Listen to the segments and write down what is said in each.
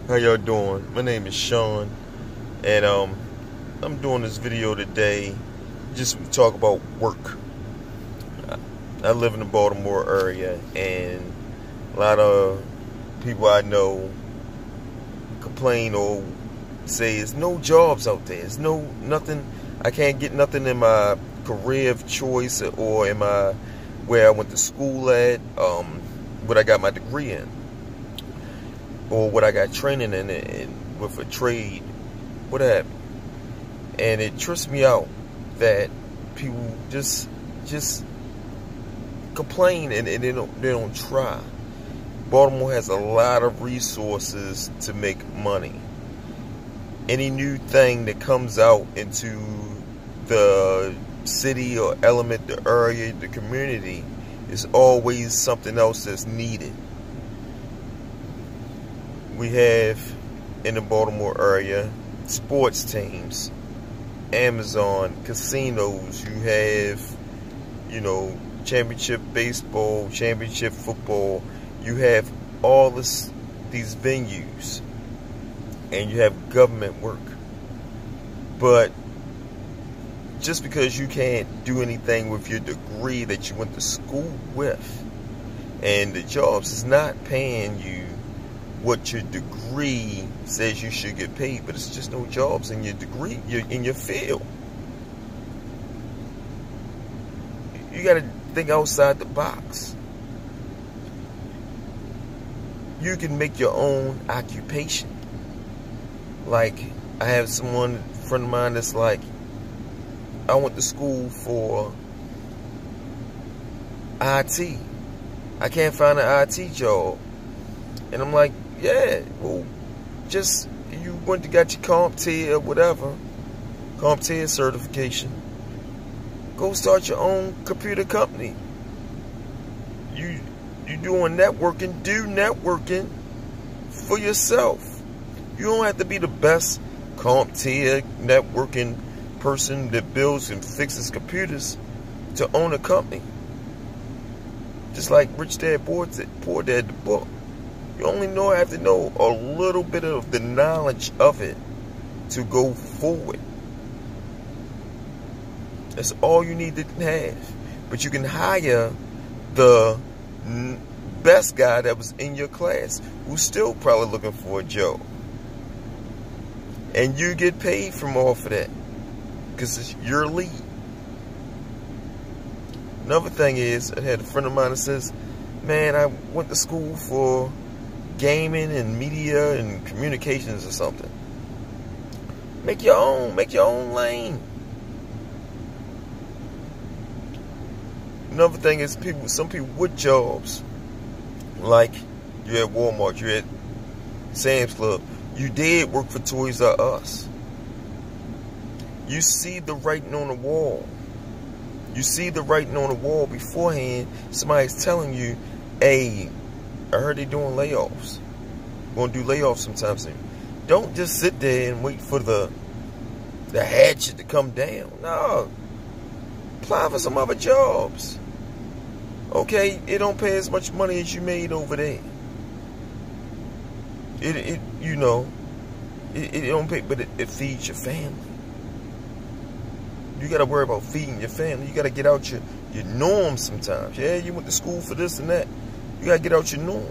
How y'all doing? My name is Sean, and I'm doing this video today just to talk about work. I live in the Baltimore area, and a lot of people I know complain or say there's no jobs out there. There's nothing. I can't get nothing in my career of choice or in my where I went to school at, what I got my degree in, or what I got training in with a trade, what have you. And it trips me out that people just complain and they don't try. Baltimore has a lot of resources to make money. Any new thing that comes out into the city or element, the area, the community, is always something else that's needed. We have in the Baltimore area sports teams, Amazon, casinos. You have, championship baseball, championship football. You have all these venues, and you have government work. But just because you can't do anything with your degree that you went to school with, and the jobs is not paying you what your degree says you should get paid, but it's just no jobs in your degree, in your field. You got to think outside the box. You can make your own occupation. Like, I have a friend of mine that's like, I went to school for IT. I can't find an IT job. And I'm like, yeah, well, just, you went to got your CompTIA or whatever, CompTIA certification. Go start your own computer company. You doing networking, do networking for yourself. You don't have to be the best CompTIA networking person that builds and fixes computers to own a company. Just like Rich Dad Poor Dad, the book. You only have to know a little bit of the knowledge of it to go forward. That's all you need to have. But you can hire the best guy that was in your class who's still probably looking for a job. And you get paid from off of that because it's your lead. Another thing is, I had a friend of mine that says, man, I went to school for gaming and media and communications or something. Make your own lane. Another thing is, some people with jobs, like you at Walmart, you at Sam's Club, you did work for Toys R Us. You see the writing on the wall. You see the writing on the wall beforehand. Somebody's telling you, hey, I heard they're doing layoffs. We're going to do layoffs sometime soon. Don't just sit there and wait for the hatchet to come down. No. Apply for some other jobs. Okay, it don't pay as much money as you made over there. It don't pay, but it feeds your family. You got to worry about feeding your family. You got to get out your norms sometimes. Yeah, you went to school for this and that. You got to get out your norm.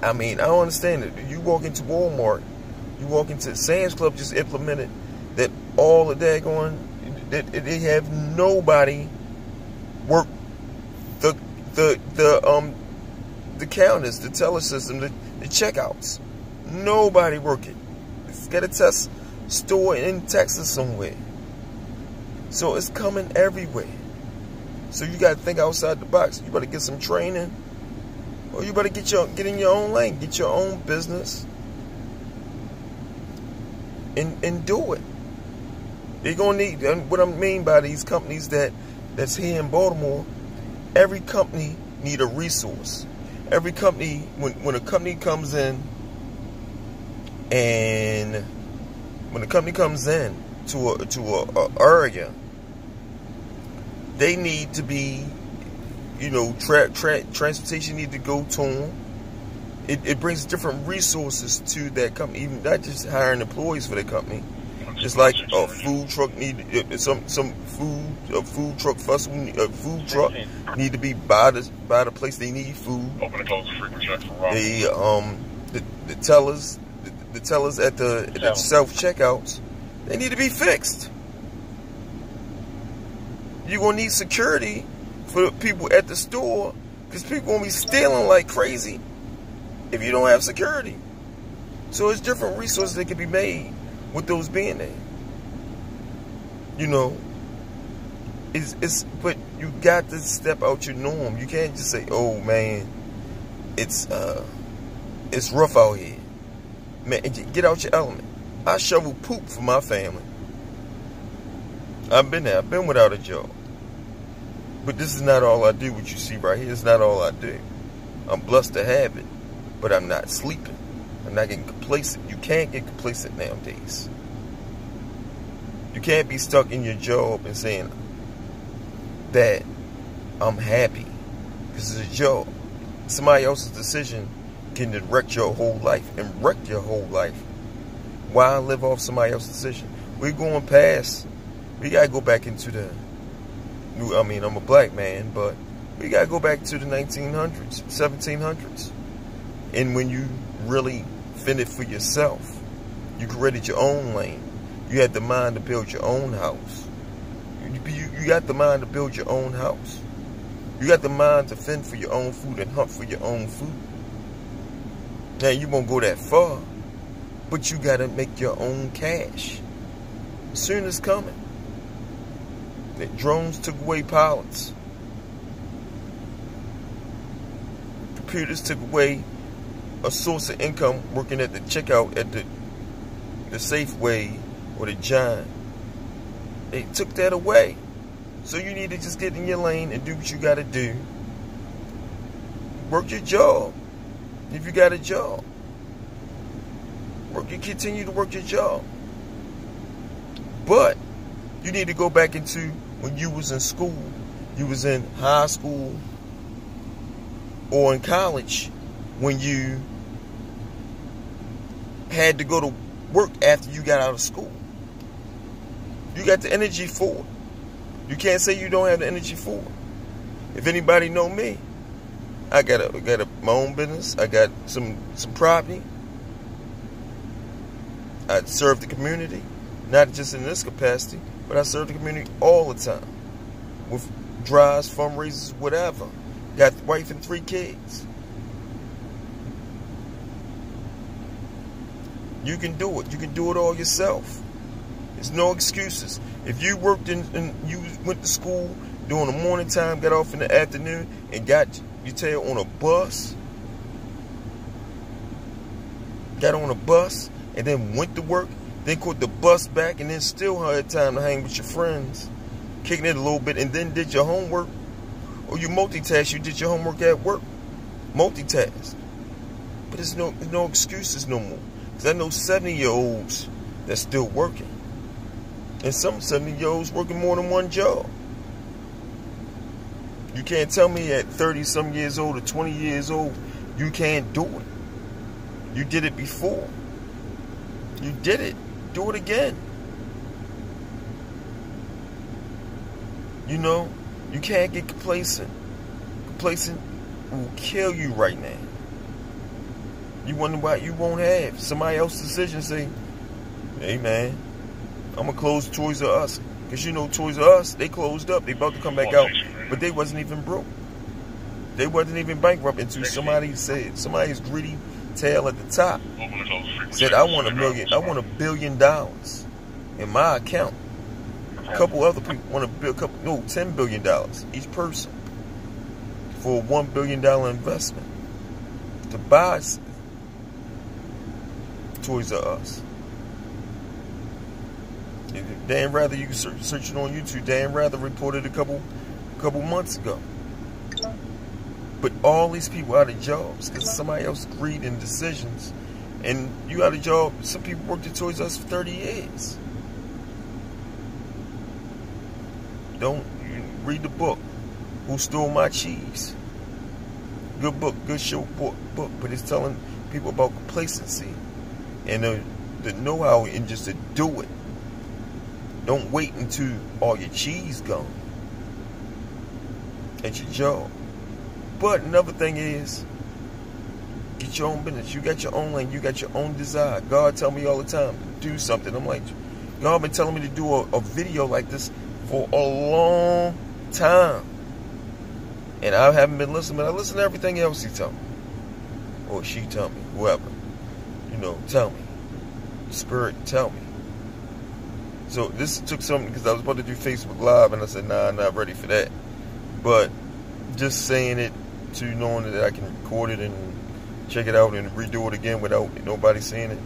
I don't understand it. You walk into Walmart, you walk into Sam's Club, just implemented that all the daggone, that they have nobody work the counters, the teller system, the checkouts. Nobody work it. It's got a test store in Texas somewhere. So it's coming everywhere. So you got to think outside the box. You better get some training, or you better get in your own lane, get your own business, and do it. You're gonna need. And what I mean by these companies that's here in Baltimore, every company need a resource. Every company, when a company comes in, and when a company comes in to a area, they need to be, transportation need to go to them. it brings different resources to that company, even not just hiring employees for the company. It's like a food truck some food truck festival, a food truck need to be by the place they need food. Open and close frequent check for Rob. The tellers at the self checkouts, they need to be fixed. You're gonna need security for the people at the store, because people gonna be stealing like crazy if you don't have security. So it's different resources that can be made with those being there. You know, but you got to step out your norm. You can't just say, "Oh man, it's rough out here." Man, get out your element. I shovel poop for my family. I've been there. I've been without a job. But this is not all I do. What you see right here is not all I do. I'm blessed to have it, but I'm not sleeping. I'm not getting complacent. You can't get complacent nowadays. You can't be stuck in your job and saying that I'm happy because it's a job. Somebody else's decision can wreck your whole life and wreck your whole life. Why live off somebody else's decision? We're going past. We gotta go back into the new. I mean, I'm a black man, but we gotta go back to the 1900s, 1700s, and when you really fended for yourself, you created your own lane. You had the mind to build your own house. You got the mind to build your own house. You got the mind to fend for your own food and hunt for your own food. Now, you won't go that far, but you got to make your own cash. Soon it's coming. The drones took away pilots. Computers took away a source of income working at the checkout at the Safeway or the Giant. They took that away. So you need to just get in your lane and do what you got to do. Work your job. If you got a job, continue to work your job. But you need to go back into when you was in school, you was in high school or in college, when you had to go to work after you got out of school. You got the energy for it. You can't say you don't have the energy for it. If anybody know me, I got my own business. I got some property. I serve the community, not just in this capacity, but I serve the community all the time with drives, fundraisers, whatever. Got a wife and 3 kids. You can do it. You can do it all yourself. There's no excuses. If you worked and you went to school during the morning time, got off in the afternoon, and got your tail on a bus, got on a bus, and then went to work, then caught the bus back, and then still had time to hang with your friends, kicking it a little bit, and then did your homework, or you multitask, you did your homework at work, multitask. But there's no excuses no more. Because I know 70-year-olds that's still working. And some 70-year-olds working more than one job. You can't tell me at 30-some years old or 20 years old, you can't do it. You did it before. You did it. Do it again. You know, you can't get complacent. Complacent will kill you right now. You wonder why you won't have somebody else's decision say, "Hey man, I'm gonna close Toys R Us." Because you know Toys R Us, they closed up. They about to come back out. But they wasn't even broke. They wasn't even bankrupt until somebody said, somebody's greedy tail at the top said, I want $1 billion in my account. A couple other people want to build $10 billion each person for a $1 billion investment to buy Toys R Us. Dan Rather, you can search it on YouTube. Dan Rather reported a couple months ago. But all these people out of jobs because somebody else greed and decisions. And you out of job. Some people worked at Toys R Us for 30 years. Don't read the book. Who Stole My Cheese? Good book, good show book. book, but it's telling people about complacency and the know-how and just to do it. Don't wait until all your cheese gone at your job. But another thing is, get your own business. You got your own lane. You got your own desire. God tell me all the time to do something. I'm like, God been telling me to do a video like this for a long time. And I haven't been listening, but I listen to everything else he tell me. Or she tell me, whoever. You know, tell me. Spirit, tell me. So this took something, because I was about to do Facebook Live, and I said, nah, I'm not ready for that. But just saying it to knowing that I can record it and check it out and redo it again without nobody seeing it,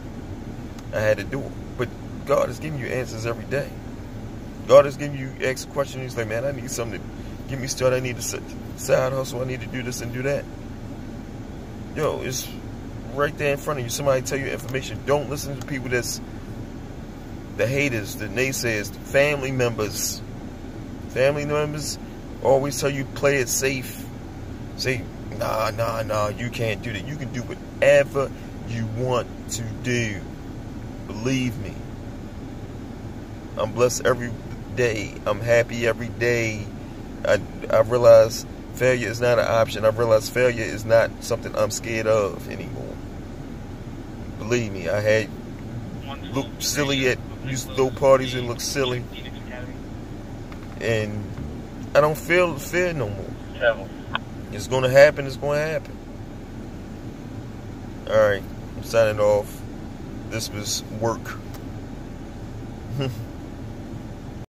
I had to do it. But God is giving you answers every day. God is giving you ask questions. He's like, man, I need something to get me started. I need a side hustle. I need to do this and do that. Yo, it's right there in front of you. Somebody tell you information. Don't listen to people that's the haters, the naysayers, the family members. Family members always tell you play it safe. Say, nah, you can't do that. You can do whatever you want to do. Believe me. I'm blessed every day. I'm happy every day. I realize failure is not an option. I realize failure is not something I'm scared of anymore. Believe me, I had looked silly at, used to throw parties and look silly. And I don't feel the fear no more. It's going to happen. It's going to happen. Alright, I'm signing off. This was work.